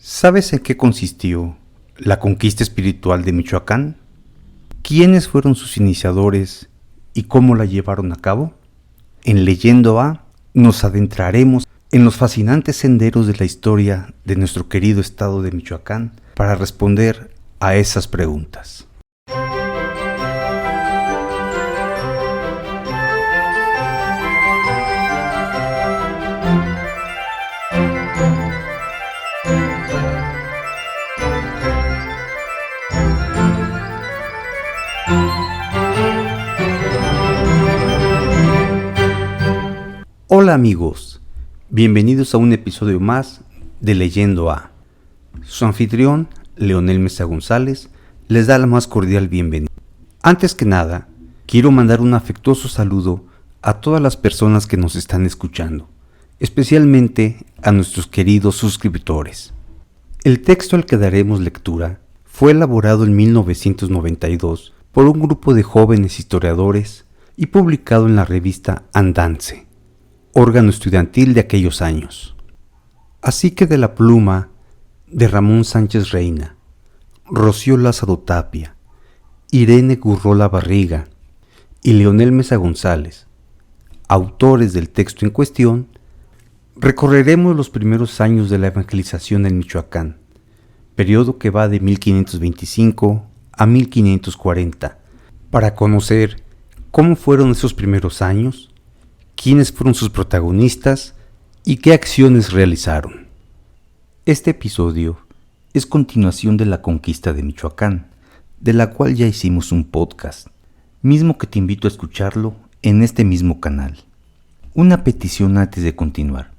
¿Sabes en qué consistió la conquista espiritual de Michoacán? ¿Quiénes fueron sus iniciadores y cómo la llevaron a cabo? En Leyendo A nos adentraremos en los fascinantes senderos de la historia de nuestro querido estado de Michoacán para responder a esas preguntas. Hola amigos, bienvenidos a un episodio más de Leyendo A. Su anfitrión, Leonel Mesa González, les da la más cordial bienvenida. Antes que nada, quiero mandar un afectuoso saludo a todas las personas que nos están escuchando, especialmente a nuestros queridos suscriptores. El texto al que daremos lectura fue elaborado en 1992 por un grupo de jóvenes historiadores y publicado en la revista Andance, órgano estudiantil de aquellos años. Así que de la pluma de Ramón Sánchez Reina, Rocío Lázaro Tapia, Irene Gurrola Barriga y Leonel Mesa González, autores del texto en cuestión, recorreremos los primeros años de la evangelización en Michoacán, periodo que va de 1525 a 1540, para conocer cómo fueron esos primeros años, quiénes fueron sus protagonistas y qué acciones realizaron. Este episodio es continuación de la conquista de Michoacán, de la cual ya hicimos un podcast, mismo que te invito a escucharlo en este mismo canal. Una petición antes de continuar.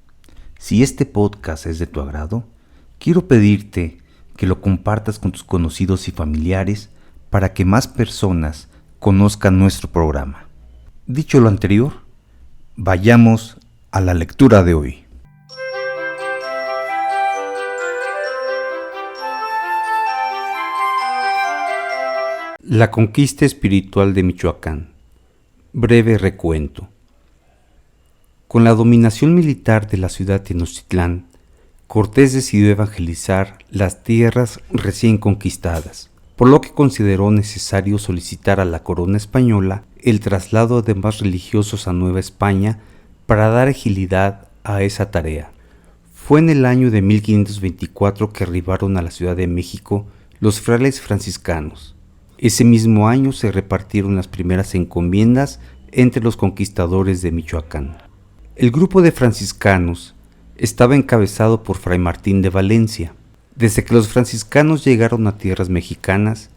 Si este podcast es de tu agrado, quiero pedirte que lo compartas con tus conocidos y familiares para que más personas conozcan nuestro programa. Dicho lo anterior, vayamos a la lectura de hoy. La conquista espiritual de Michoacán. Breve recuento. Con la dominación militar de la ciudad de Tenochtitlán, Cortés decidió evangelizar las tierras recién conquistadas, por lo que consideró necesario solicitar a la corona española el traslado de más religiosos a Nueva España para dar agilidad a esa tarea. Fue en el año de 1524 que arribaron a la Ciudad de México los frailes franciscanos. Ese mismo año se repartieron las primeras encomiendas entre los conquistadores de Michoacán. El grupo de franciscanos estaba encabezado por Fray Martín de Valencia. Desde que los franciscanos llegaron a tierras mexicanas,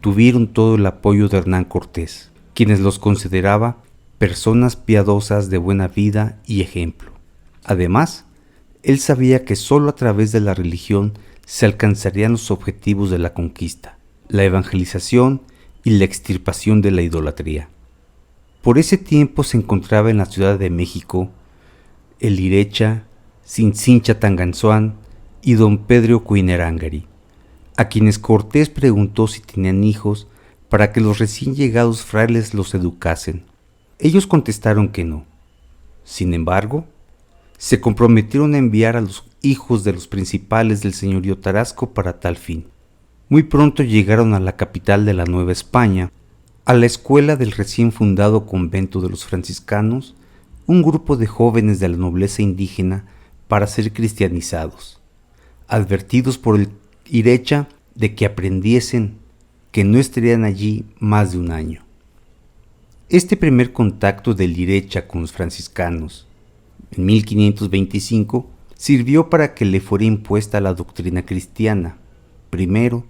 tuvieron todo el apoyo de Hernán Cortés, quienes los consideraba personas piadosas de buena vida y ejemplo. Además, él sabía que solo a través de la religión se alcanzarían los objetivos de la conquista, la evangelización y la extirpación de la idolatría. Por ese tiempo se encontraba en la Ciudad de México el Irecha, Tzintzintla Tanganzoán y don Pedro Cuinerangari, a quienes Cortés preguntó si tenían hijos para que los recién llegados frailes los educasen. Ellos contestaron que no. Sin embargo, se comprometieron a enviar a los hijos de los principales del señorío Tarasco para tal fin. Muy pronto llegaron a la capital de la Nueva España, a la escuela del recién fundado convento de los franciscanos, un grupo de jóvenes de la nobleza indígena para ser cristianizados, advertidos por el Irecha de que aprendiesen que no estarían allí más de un año. Este primer contacto del Irecha con los franciscanos, en 1525, sirvió para que le fuera impuesta la doctrina cristiana, primero,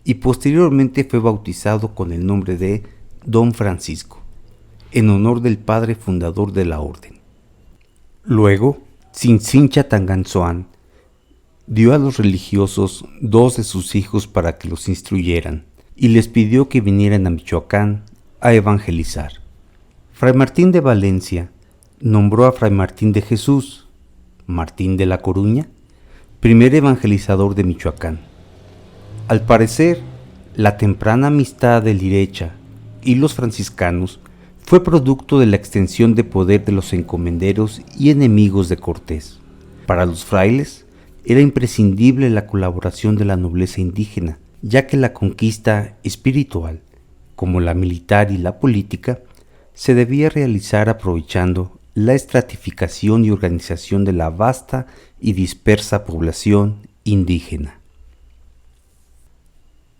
y posteriormente fue bautizado con el nombre de Don Francisco, en honor del padre fundador de la orden. Luego, Tzintzintla Tanganzoán dio a los religiosos 2 de sus hijos para que los instruyeran y les pidió que vinieran a Michoacán a evangelizar. Fray Martín de Valencia nombró a Fray Martín de Jesús, Martín de la Coruña, primer evangelizador de Michoacán. Al parecer, la temprana amistad del Irecha y los franciscanos fue producto de la extensión de poder de los encomenderos y enemigos de Cortés. Para los frailes, era imprescindible la colaboración de la nobleza indígena, ya que la conquista espiritual, como la militar y la política, se debía realizar aprovechando la estratificación y organización de la vasta y dispersa población indígena.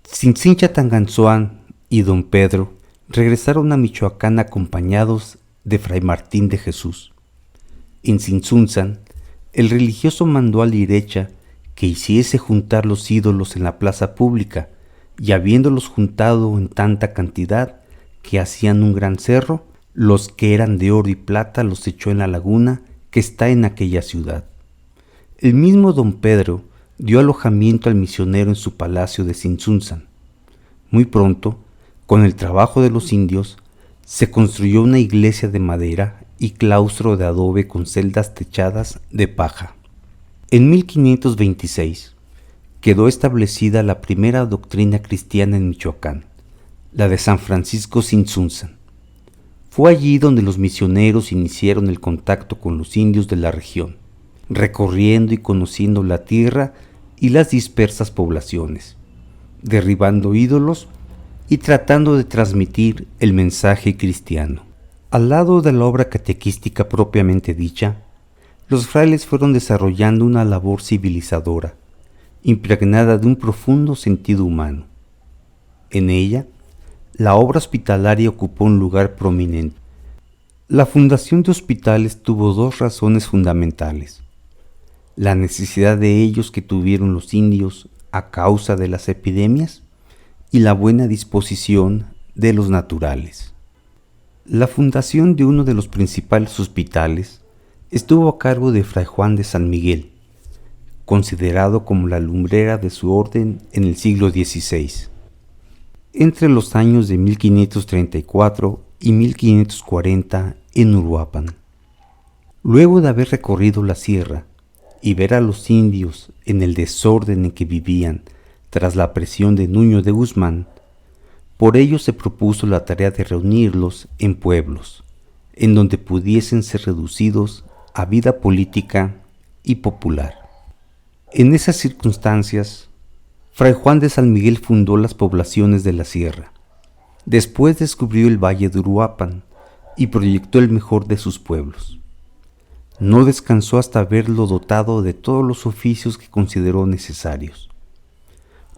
Tzintzintla Tanganzoán y don Pedro regresaron a Michoacán acompañados de Fray Martín de Jesús. En Tzintzuntzan, el religioso mandó a Lirecha que hiciese juntar los ídolos en la plaza pública, y habiéndolos juntado en tanta cantidad que hacían un gran cerro, los que eran de oro y plata los echó en la laguna que está en aquella ciudad. El mismo don Pedro dio alojamiento al misionero en su palacio de Tzintzuntzan. Muy pronto, con el trabajo de los indios, se construyó una iglesia de madera y claustro de adobe con celdas techadas de paja. En 1526 quedó establecida la primera doctrina cristiana en Michoacán, la de San Francisco Tzintzuntzan. Fue allí donde los misioneros iniciaron el contacto con los indios de la región, recorriendo y conociendo la tierra y las dispersas poblaciones, derribando ídolos y tratando de transmitir el mensaje cristiano. Al lado de la obra catequística propiamente dicha, los frailes fueron desarrollando una labor civilizadora, impregnada de un profundo sentido humano. En ella, la obra hospitalaria ocupó un lugar prominente. La fundación de hospitales tuvo dos razones fundamentales: la necesidad de ellos que tuvieron los indios a causa de las epidemias y la buena disposición de los naturales. La fundación de uno de los principales hospitales estuvo a cargo de Fray Juan de San Miguel, considerado como la lumbrera de su orden en el siglo XVI. Entre los años de 1534 y 1540 en Uruapan. Luego de haber recorrido la sierra y ver a los indios en el desorden en que vivían tras la presión de Nuño de Guzmán, por ello se propuso la tarea de reunirlos en pueblos, en donde pudiesen ser reducidos a vida política y popular. En esas circunstancias, Fray Juan de San Miguel fundó las poblaciones de la sierra. Después descubrió el valle de Uruapan y proyectó el mejor de sus pueblos. No descansó hasta verlo dotado de todos los oficios que consideró necesarios.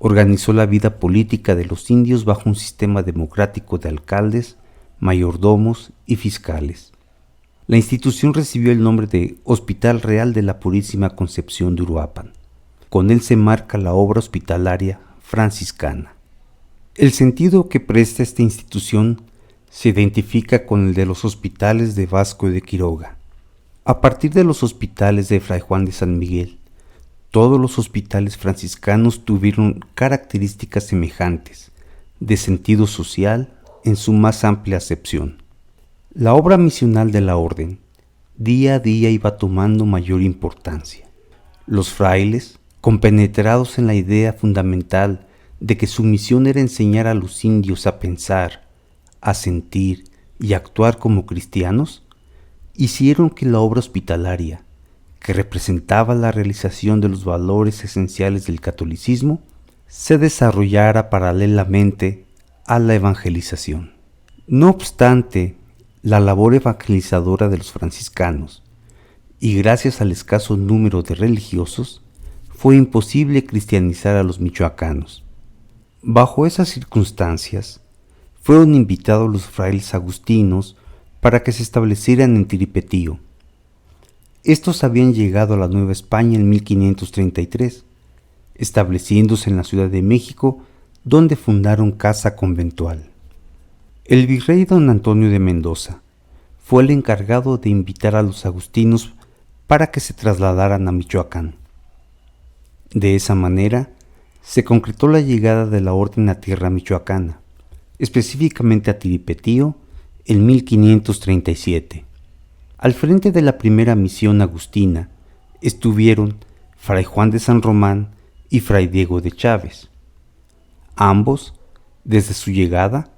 Organizó la vida política de los indios bajo un sistema democrático de alcaldes, mayordomos y fiscales. La institución recibió el nombre de Hospital Real de la Purísima Concepción de Uruapan. Con él se marca la obra hospitalaria franciscana. El sentido que presta esta institución se identifica con el de los hospitales de Vasco de Quiroga. A partir de los hospitales de Fray Juan de San Miguel, todos los hospitales franciscanos tuvieron características semejantes, de sentido social en su más amplia acepción. La obra misional de la orden día a día iba tomando mayor importancia. Los frailes, compenetrados en la idea fundamental de que su misión era enseñar a los indios a pensar, a sentir y a actuar como cristianos, hicieron que la obra hospitalaria, que representaba la realización de los valores esenciales del catolicismo, se desarrollara paralelamente a la evangelización. No obstante, la labor evangelizadora de los franciscanos, y gracias al escaso número de religiosos, fue imposible cristianizar a los michoacanos. Bajo esas circunstancias, fueron invitados los frailes agustinos para que se establecieran en Tiripetío. Estos habían llegado a la Nueva España en 1533, estableciéndose en la Ciudad de México, donde fundaron casa conventual. El virrey don Antonio de Mendoza fue el encargado de invitar a los agustinos para que se trasladaran a Michoacán. De esa manera, se concretó la llegada de la orden a tierra michoacana, específicamente a Tiripetío, en 1537. Al frente de la primera misión agustina estuvieron Fray Juan de San Román y Fray Diego de Chávez. Ambos, desde su llegada,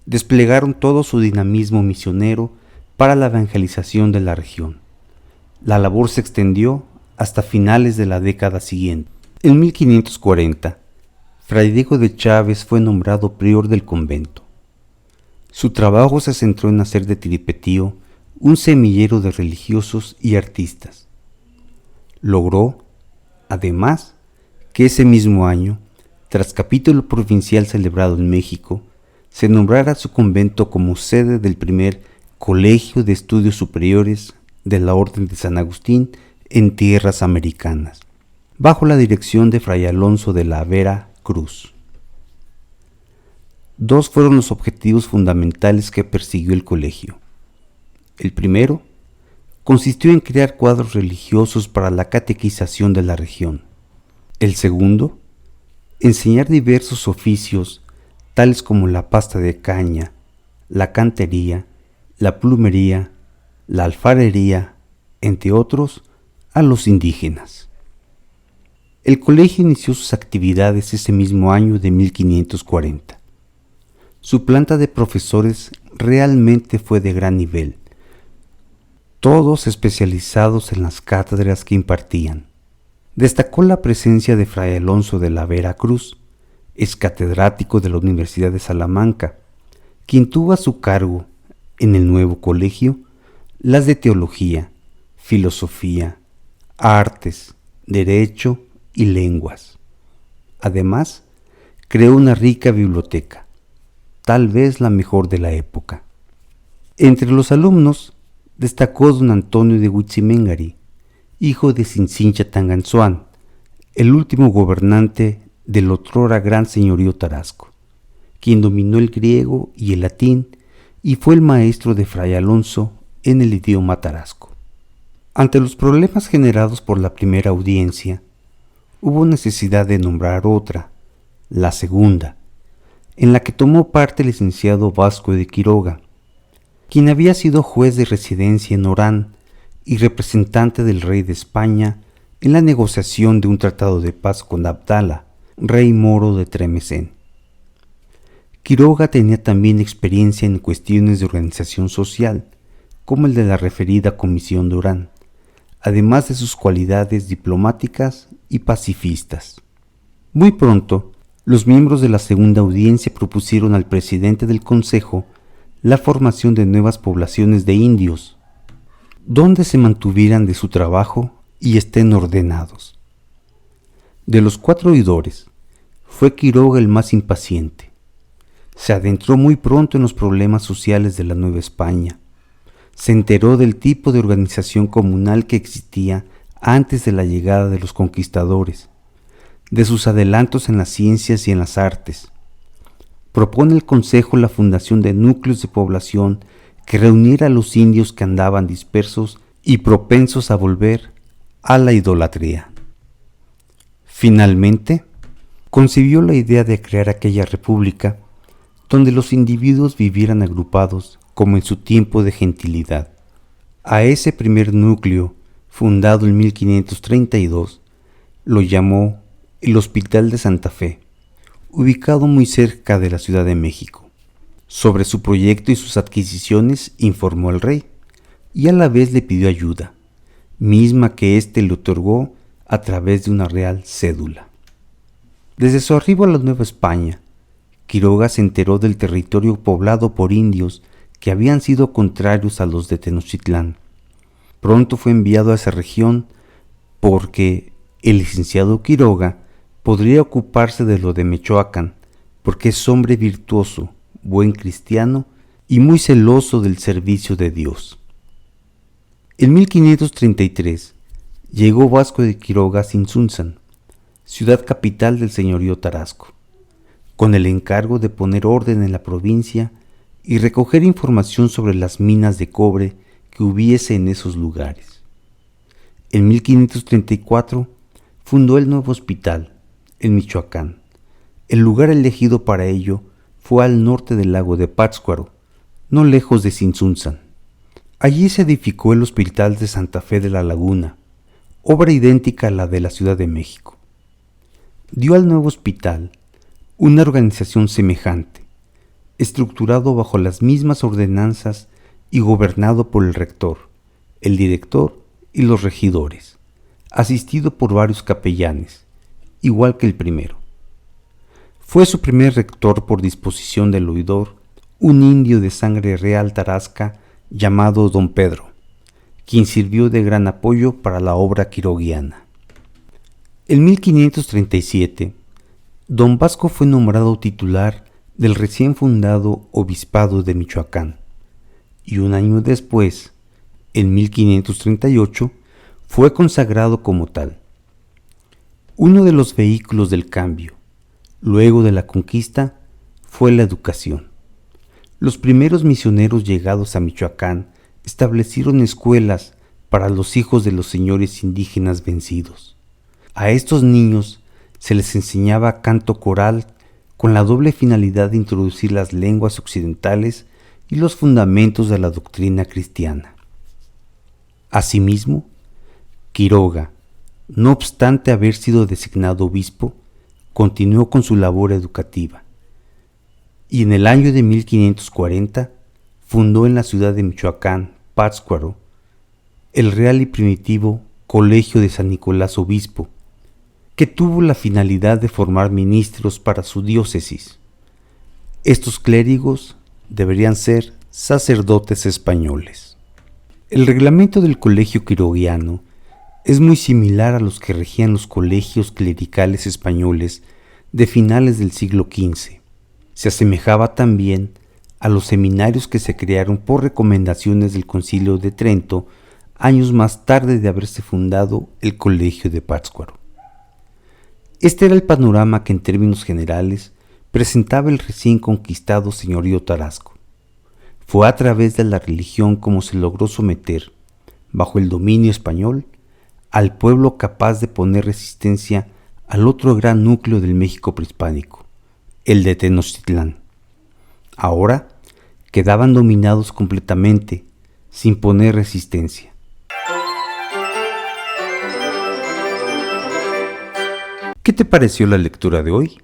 desplegaron todo su dinamismo misionero para la evangelización de la región. La labor se extendió hasta finales de la década siguiente. En 1540, Fray Diego de Chávez fue nombrado prior del convento. Su trabajo se centró en hacer de Tiripetío un semillero de religiosos y artistas. Logró, además, que ese mismo año, tras capítulo provincial celebrado en México, se nombrara su convento como sede del primer Colegio de Estudios Superiores de la Orden de San Agustín en tierras americanas, bajo la dirección de Fray Alonso de la Vera Cruz. Dos fueron los objetivos fundamentales que persiguió el colegio. El primero consistió en crear cuadros religiosos para la catequización de la región. El segundo, enseñar diversos oficios tales como la pasta de caña, la cantería, la plumería, la alfarería, entre otros, a los indígenas. El colegio inició sus actividades ese mismo año de 1540. Su planta de profesores realmente fue de gran nivel, todos especializados en las cátedras que impartían. Destacó la presencia de Fray Alonso de la Vera Cruz, ex catedrático de la Universidad de Salamanca, quien tuvo a su cargo, en el nuevo colegio, las de teología, filosofía, artes, derecho y lenguas. Además, creó una rica biblioteca, tal vez la mejor de la época. Entre los alumnos destacó don Antonio de Huitzimengari, hijo de Cincincha Tanganzoán, el último gobernante del otrora gran señorío Tarasco, quien dominó el griego y el latín y fue el maestro de Fray Alonso en el idioma tarasco. Ante los problemas generados por la primera audiencia, hubo necesidad de nombrar otra, la segunda, en la que tomó parte el licenciado Vasco de Quiroga, quien había sido juez de residencia en Orán y representante del rey de España en la negociación de un tratado de paz con Abdala, rey moro de Tremesén. Quiroga tenía también experiencia en cuestiones de organización social, como el de la referida Comisión de Orán, además de sus cualidades diplomáticas y pacifistas. Muy pronto, los miembros de la segunda audiencia propusieron al presidente del Consejo la formación de nuevas poblaciones de indios, donde se mantuvieran de su trabajo y estén ordenados. De los 4 oidores, fue Quiroga el más impaciente. Se adentró muy pronto en los problemas sociales de la Nueva España. Se enteró del tipo de organización comunal que existía antes de la llegada de los conquistadores, de sus adelantos en las ciencias y en las artes. Propone el Consejo la fundación de núcleos de población que reuniera a los indios que andaban dispersos y propensos a volver a la idolatría. Finalmente, concibió la idea de crear aquella república donde los individuos vivieran agrupados como en su tiempo de gentilidad. A ese primer núcleo, fundado en 1532, lo llamó el Hospital de Santa Fe, ubicado muy cerca de la Ciudad de México. Sobre su proyecto y sus adquisiciones informó al rey, y a la vez le pidió ayuda, misma que éste le otorgó a través de una real cédula. Desde su arribo a la Nueva España, Quiroga se enteró del territorio poblado por indios que habían sido contrarios a los de Tenochtitlán. Pronto fue enviado a esa región porque el licenciado Quiroga podría ocuparse de lo de Michoacán, porque es hombre virtuoso, buen cristiano y muy celoso del servicio de Dios. En 1533 llegó Vasco de Quiroga a Tzintzuntzan, ciudad capital del señorío Tarasco, con el encargo de poner orden en la provincia y recoger información sobre las minas de cobre que hubiese en esos lugares. En 1534 fundó el nuevo hospital, en Michoacán. El lugar elegido para ello fue al norte del lago de Pátzcuaro, no lejos de Tzintzuntzan. Allí se edificó el Hospital de Santa Fe de la Laguna, obra idéntica a la de la Ciudad de México. Dio al nuevo hospital una organización semejante, estructurado bajo las mismas ordenanzas y gobernado por el rector, el director y los regidores, asistido por varios capellanes, igual que el primero. Fue su primer rector por disposición del oidor, un indio de sangre real tarasca llamado Don Pedro, quien sirvió de gran apoyo para la obra quiroguiana. En 1537, Don Vasco fue nombrado titular del recién fundado Obispado de Michoacán, y un año después, en 1538, fue consagrado como tal. Uno de los vehículos del cambio, luego de la conquista, fue la educación. Los primeros misioneros llegados a Michoacán establecieron escuelas para los hijos de los señores indígenas vencidos. A estos niños se les enseñaba canto coral con la doble finalidad de introducir las lenguas occidentales y los fundamentos de la doctrina cristiana. Asimismo, Quiroga, no obstante haber sido designado obispo, continuó con su labor educativa, y en el año de 1540 fundó en la ciudad de Michoacán, Pátzcuaro, el real y primitivo Colegio de San Nicolás Obispo, que tuvo la finalidad de formar ministros para su diócesis. Estos clérigos deberían ser sacerdotes españoles. El reglamento del colegio quiroguiano es muy similar a los que regían los colegios clericales españoles de finales del siglo XV. Se asemejaba también a los seminarios que se crearon por recomendaciones del Concilio de Trento años más tarde de haberse fundado el Colegio de Pátzcuaro. Este era el panorama que en términos generales presentaba el recién conquistado señorío tarasco. Fue a través de la religión como se logró someter, bajo el dominio español, al pueblo capaz de poner resistencia al otro gran núcleo del México prehispánico, el de Tenochtitlán. Ahora quedaban dominados completamente, sin poner resistencia. ¿Qué te pareció la lectura de hoy?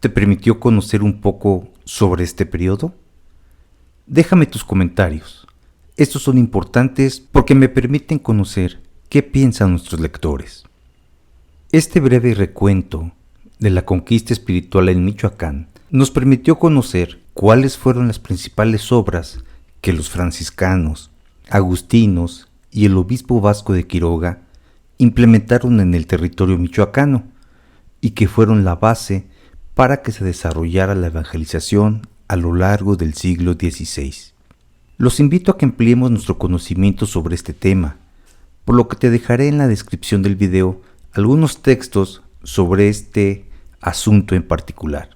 ¿Te permitió conocer un poco sobre este periodo? Déjame tus comentarios. Estos son importantes porque me permiten conocer qué piensan nuestros lectores. Este breve recuento de la conquista espiritual en Michoacán nos permitió conocer cuáles fueron las principales obras que los franciscanos, agustinos y el obispo Vasco de Quiroga implementaron en el territorio michoacano y que fueron la base para que se desarrollara la evangelización a lo largo del siglo XVI. Los invito a que ampliemos nuestro conocimiento sobre este tema, por lo que te dejaré en la descripción del video algunos textos sobre este asunto en particular.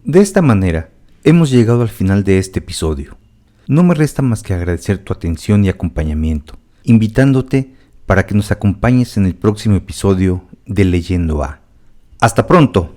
De esta manera, hemos llegado al final de este episodio. No me resta más que agradecer tu atención y acompañamiento, invitándote para que nos acompañes en el próximo episodio de Leyendo A. ¡Hasta pronto!